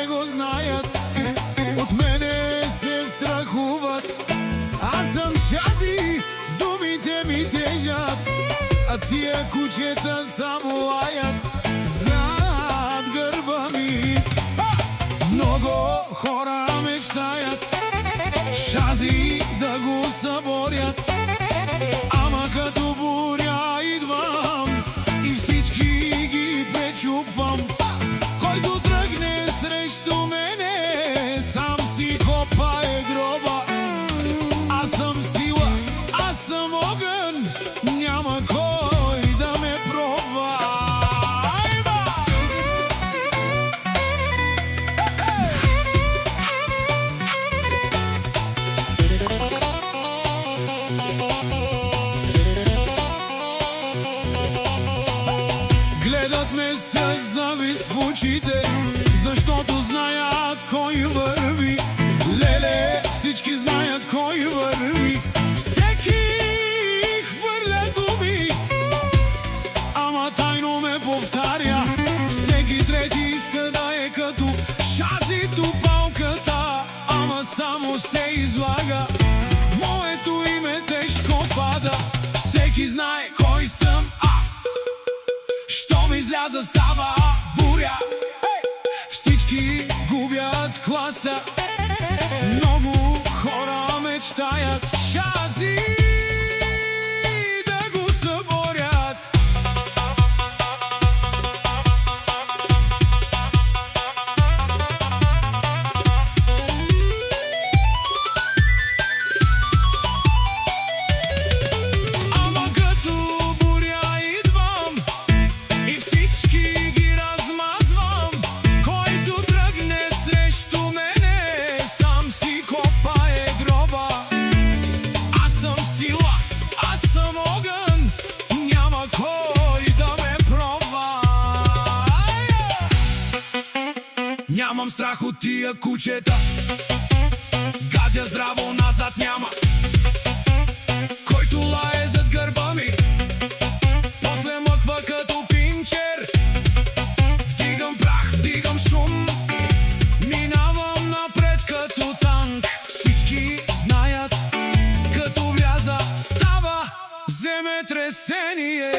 не го знаят, от мене се страхуват. Аз съм Шази, думите ми тежат, а тия кучета само лаят зад гърба ми. Много хора мечтаят Шази да го съборят, ама като буря идвам и всички ги пречупвам. Който тръгне срещу мене, сам си копае гроба. Аз съм сила, аз съм огън, няма кой да ме пробва. Гледат ме с завист в очите, защото знаят кой върви. Леле, всички знаят кой върви. Всеки хвърля думи, ама тайно ме повтаря. Всеки трети иска да е като Шази до палката, ама само се излага. Моето име тежко пада, всеки знае кой съм аз. Щом изляза става буря, всички губят класа. Много хора мечтаят Шази да го съборят. Ама като буря идвам и всички ги размазвам. Който тръгне срещу мене, сам си копае гроба. Аз съм сила, аз съм огън, няма кой да ме пробва. Нямам страх от тия кучета, газя здраво, назад няма. Който лае зад гърба ми, после мъква като пинчер. Вдигам прах, вдигам шум, минавам напред като танк. Всички знаят, като вляза става земетресение.